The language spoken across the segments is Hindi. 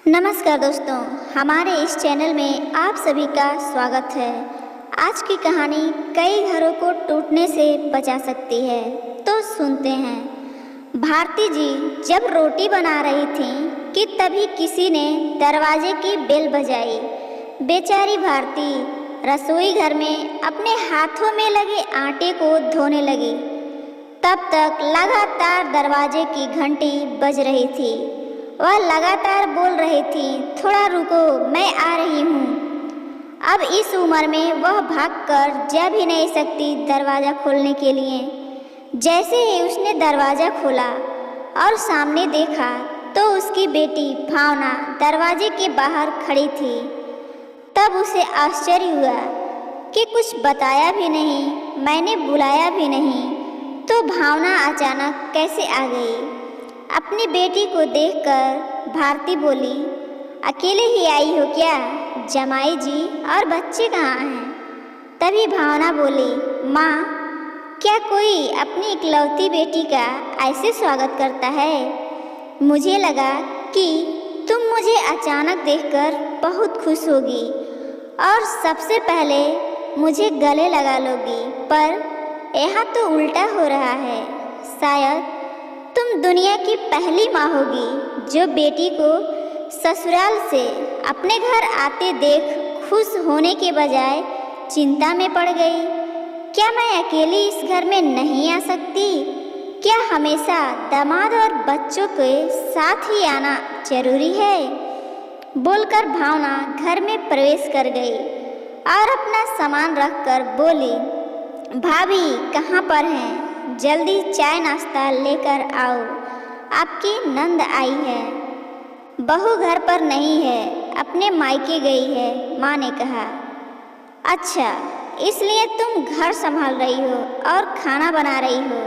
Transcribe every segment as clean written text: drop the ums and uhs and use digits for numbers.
नमस्कार दोस्तों, हमारे इस चैनल में आप सभी का स्वागत है। आज की कहानी कई घरों को टूटने से बचा सकती है। तो सुनते हैं। भारती जी जब रोटी बना रही थीं कि तभी किसी ने दरवाजे की बेल बजाई। बेचारी भारती रसोई घर में अपने हाथों में लगे आटे को धोने लगी। तब तक लगातार दरवाजे की घंटी बज रही थी। वह लगातार बोल रही थी, थोड़ा रुको, मैं आ रही हूँ। अब इस उम्र में वह भागकर जा भी नहीं सकती दरवाज़ा खोलने के लिए। जैसे ही उसने दरवाज़ा खोला और सामने देखा तो उसकी बेटी भावना दरवाजे के बाहर खड़ी थी। तब उसे आश्चर्य हुआ कि कुछ बताया भी नहीं, मैंने बुलाया भी नहीं, तो भावना अचानक कैसे आ गई। अपनी बेटी को देखकर भारती बोली, अकेले ही आई हो क्या? जमाई जी और बच्चे कहाँ हैं? तभी भावना बोली, माँ, क्या कोई अपनी इकलौती बेटी का ऐसे स्वागत करता है? मुझे लगा कि तुम मुझे अचानक देखकर बहुत खुश होगी और सबसे पहले मुझे गले लगा लोगी, पर यहाँ तो उल्टा हो रहा है। शायद तुम दुनिया की पहली माँ होगी जो बेटी को ससुराल से अपने घर आते देख खुश होने के बजाय चिंता में पड़ गई। क्या मैं अकेली इस घर में नहीं आ सकती? क्या हमेशा दामाद और बच्चों के साथ ही आना जरूरी है? बोलकर भावना घर में प्रवेश कर गई और अपना सामान रखकर बोली, भाभी कहाँ पर हैं? जल्दी चाय नाश्ता लेकर आओ, आपकी नंद आई है। बहू घर पर नहीं है, अपने मायके गई है, माँ ने कहा। अच्छा, इसलिए तुम घर संभाल रही हो और खाना बना रही हो।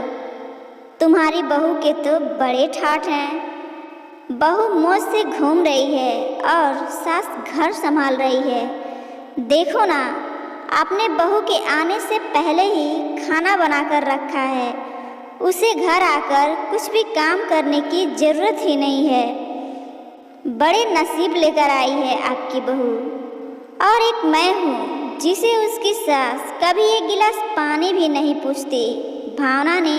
तुम्हारी बहू के तो बड़े ठाठ हैं। बहू मौज से घूम रही है और सास घर संभाल रही है। देखो ना, आपने बहू के आने से पहले ही खाना बनाकर रखा है। उसे घर आकर कुछ भी काम करने की जरूरत ही नहीं है। बड़े नसीब लेकर आई है आपकी बहू। और एक मैं हूँ जिसे उसकी सास कभी एक गिलास पानी भी नहीं पूछती, भावना ने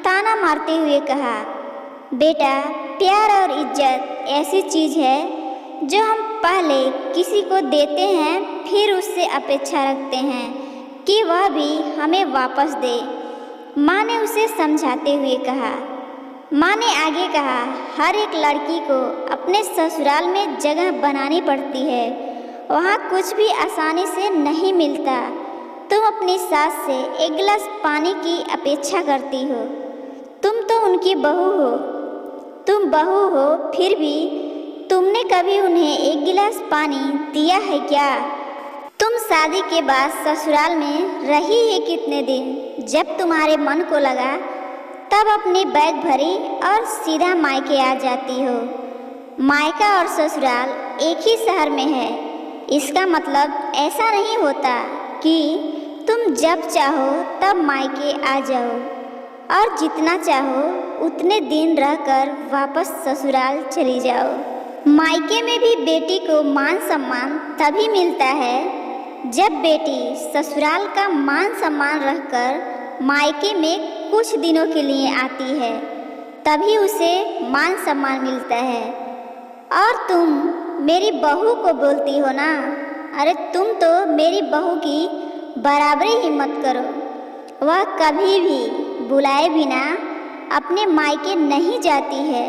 ताना मारते हुए कहा। बेटा, प्यार और इज्जत ऐसी चीज़ है जो हम पहले किसी को देते हैं, फिर उससे अपेक्षा रखते हैं कि वह भी हमें वापस दे, माँ ने उसे समझाते हुए कहा। माँ ने आगे कहा, हर एक लड़की को अपने ससुराल में जगह बनानी पड़ती है। वहाँ कुछ भी आसानी से नहीं मिलता। तुम अपनी सास से एक गिलास पानी की अपेक्षा करती हो। तुम तो उनकी बहू हो। तुम बहू हो, फिर भी तुमने कभी उन्हें एक गिलास पानी दिया है क्या? तुम शादी के बाद ससुराल में रही है कितने दिन? जब तुम्हारे मन को लगा तब अपनी बैग भरी और सीधा मायके आ जाती हो। मायका और ससुराल एक ही शहर में है। इसका मतलब ऐसा नहीं होता कि तुम जब चाहो तब मायके आ जाओ और जितना चाहो उतने दिन रहकर वापस ससुराल चली जाओ। मायके में भी बेटी को मान सम्मान तभी मिलता है जब बेटी ससुराल का मान सम्मान रखकर मायके में कुछ दिनों के लिए आती है, तभी उसे मान सम्मान मिलता है। और तुम मेरी बहू को बोलती हो ना? अरे तुम तो मेरी बहू की बराबरी ही मत करो। वह कभी भी बुलाए बिना अपने मायके नहीं जाती है,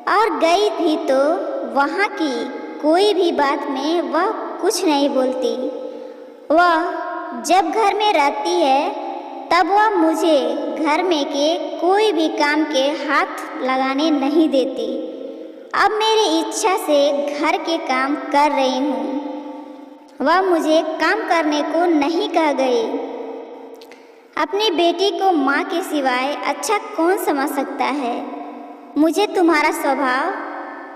और गई भी तो वहाँ की कोई भी बात में वह कुछ नहीं बोलती। वह जब घर में रहती है तब वह मुझे घर में के कोई भी काम के हाथ लगाने नहीं देती। अब मेरी इच्छा से घर के काम कर रही हूँ। वह मुझे काम करने को नहीं कह गई। अपनी बेटी को माँ के सिवाय अच्छा कौन समझ सकता है? मुझे तुम्हारा स्वभाव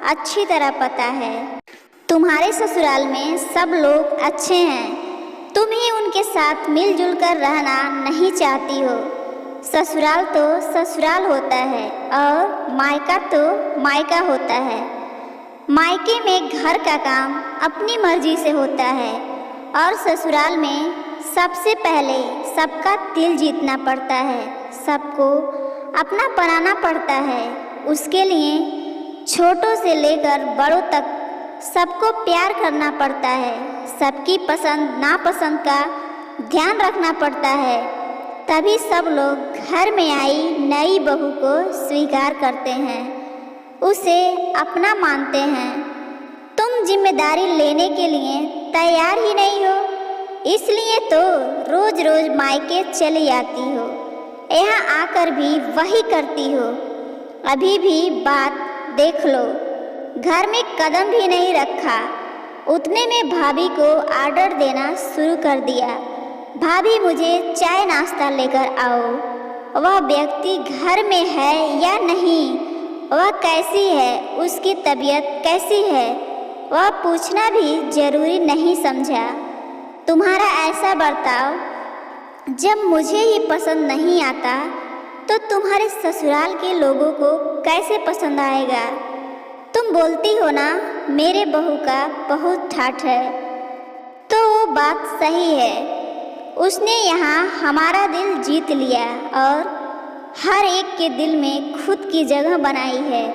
अच्छी तरह पता है। तुम्हारे ससुराल में सब लोग अच्छे हैं। तुम ही उनके साथ मिलजुल कर रहना नहीं चाहती हो। ससुराल तो ससुराल होता है और मायका तो मायका होता है। मायके में घर का काम अपनी मर्जी से होता है और ससुराल में सबसे पहले सबका दिल जीतना पड़ता है, सबको अपना बनाना पड़ता है। उसके लिए छोटों से लेकर बड़ों तक सबको प्यार करना पड़ता है, सबकी पसंद नापसंद का ध्यान रखना पड़ता है। तभी सब लोग घर में आई नई बहू को स्वीकार करते हैं, उसे अपना मानते हैं। तुम जिम्मेदारी लेने के लिए तैयार ही नहीं हो, इसलिए तो रोज रोज मायके चली आती हो, यहाँ आकर भी वही करती हो। अभी भी बात देख लो, घर में कदम भी नहीं रखा, उतने में भाभी को ऑर्डर देना शुरू कर दिया, भाभी मुझे चाय नाश्ता लेकर आओ। वह व्यक्ति घर में है या नहीं, वह कैसी है, उसकी तबीयत कैसी है, वह पूछना भी जरूरी नहीं समझा। तुम्हारा ऐसा बर्ताव जब मुझे ही पसंद नहीं आता तो तुम्हारे ससुराल के लोगों को कैसे पसंद आएगा। तुम बोलती हो ना मेरे बहू का बहुत ठाठ है, तो वो बात सही है। उसने यहाँ हमारा दिल जीत लिया और हर एक के दिल में खुद की जगह बनाई है।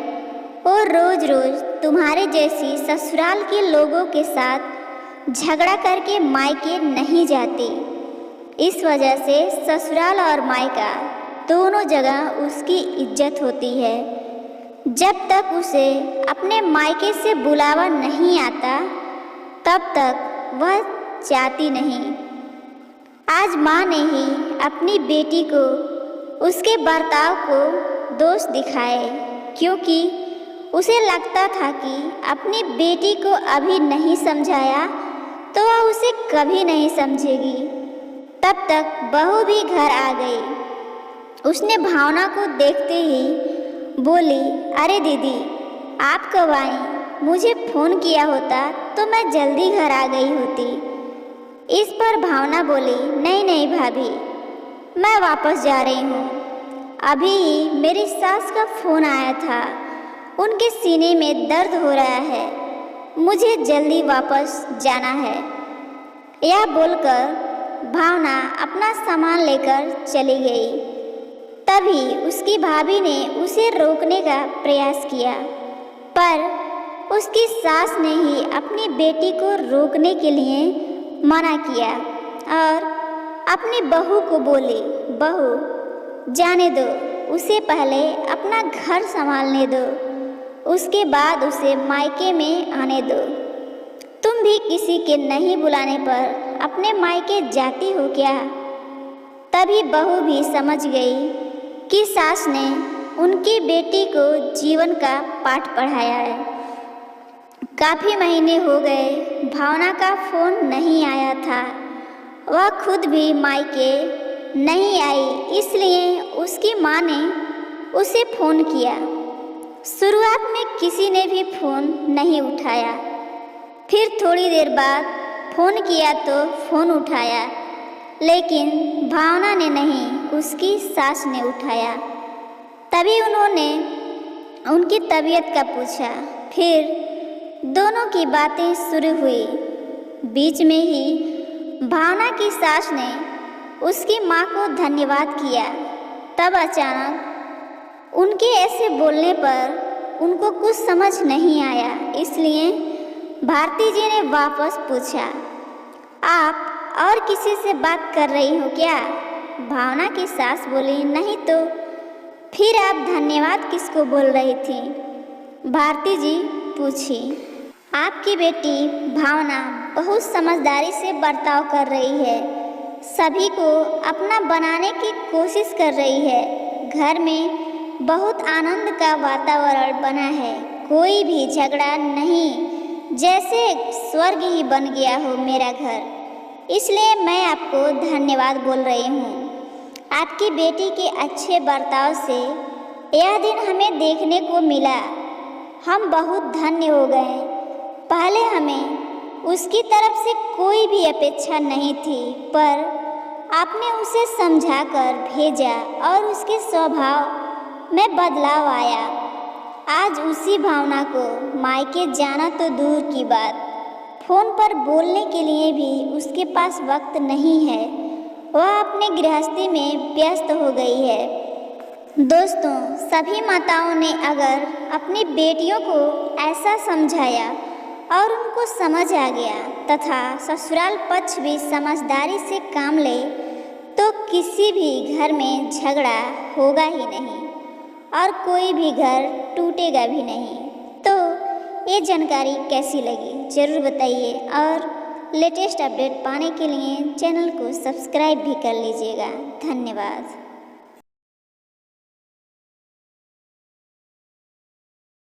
और रोज रोज तुम्हारे जैसी ससुराल के लोगों के साथ झगड़ा करके मायके नहीं जाती। इस वजह से ससुराल और मायका दोनों जगह उसकी इज्जत होती है। जब तक उसे अपने मायके से बुलावा नहीं आता तब तक वह जाती नहीं। आज माँ ने ही अपनी बेटी को उसके बर्ताव को दोष दिखाए, क्योंकि उसे लगता था कि अपनी बेटी को अभी नहीं समझाया तो वह उसे कभी नहीं समझेगी। तब तक बहू भी घर आ गई। उसने भावना को देखते ही बोली, अरे दीदी आप कब आई? मुझे फ़ोन किया होता तो मैं जल्दी घर आ गई होती। इस पर भावना बोली, नहीं नहीं भाभी, मैं वापस जा रही हूँ। अभी ही मेरी सास का फ़ोन आया था, उनके सीने में दर्द हो रहा है, मुझे जल्दी वापस जाना है। यह बोलकर भावना अपना सामान लेकर चली गई। तभी उसकी भाभी ने उसे रोकने का प्रयास किया, पर उसकी सास ने ही अपनी बेटी को रोकने के लिए मना किया और अपनी बहू को बोली, बहू जाने दो, उसे पहले अपना घर संभालने दो, उसके बाद उसे मायके में आने दो। तुम भी किसी के नहीं बुलाने पर अपने मायके जाती हो क्या? तभी बहू भी समझ गई कि सास ने उनकी बेटी को जीवन का पाठ पढ़ाया है। काफ़ी महीने हो गए भावना का फ़ोन नहीं आया था, वह खुद भी मायके नहीं आई, इसलिए उसकी माँ ने उसे फ़ोन किया। शुरुआत में किसी ने भी फ़ोन नहीं उठाया, फिर थोड़ी देर बाद फ़ोन किया तो फ़ोन उठाया, लेकिन भावना ने नहीं, उसकी सास ने उठाया। तभी उन्होंने उनकी तबीयत का पूछा, फिर दोनों की बातें शुरू हुई। बीच में ही भावना की सास ने उसकी माँ को धन्यवाद किया। तब अचानक उनके ऐसे बोलने पर उनको कुछ समझ नहीं आया, इसलिए भारती जी ने वापस पूछा, आप और किसी से बात कर रही हो क्या? भावना की सास बोली, नहीं तो फिर आप धन्यवाद किसको बोल रही थी? भारती जी पूछी। आपकी बेटी भावना बहुत समझदारी से बर्ताव कर रही है, सभी को अपना बनाने की कोशिश कर रही है। घर में बहुत आनंद का वातावरण बना है, कोई भी झगड़ा नहीं, जैसे स्वर्ग ही बन गया हो मेरा घर। इसलिए मैं आपको धन्यवाद बोल रही हूँ। आपकी बेटी के अच्छे बर्ताव से यह दिन हमें देखने को मिला, हम बहुत धन्य हो गए। पहले हमें उसकी तरफ से कोई भी अपेक्षा नहीं थी, पर आपने उसे समझाकर भेजा और उसके स्वभाव में बदलाव आया। आज उसी भावना को मायके जाना तो दूर की बात, फ़ोन पर बोलने के लिए भी उसके पास वक्त नहीं है। वह अपने गृहस्थी में व्यस्त हो गई है। दोस्तों, सभी माताओं ने अगर अपनी बेटियों को ऐसा समझाया और उनको समझ आ गया तथा ससुराल पक्ष भी समझदारी से काम ले तो किसी भी घर में झगड़ा होगा ही नहीं और कोई भी घर टूटेगा भी नहीं। तो ये जानकारी कैसी लगी ज़रूर बताइए और लेटेस्ट अपडेट पाने के लिए चैनल को सब्सक्राइब भी कर लीजिएगा। धन्यवाद।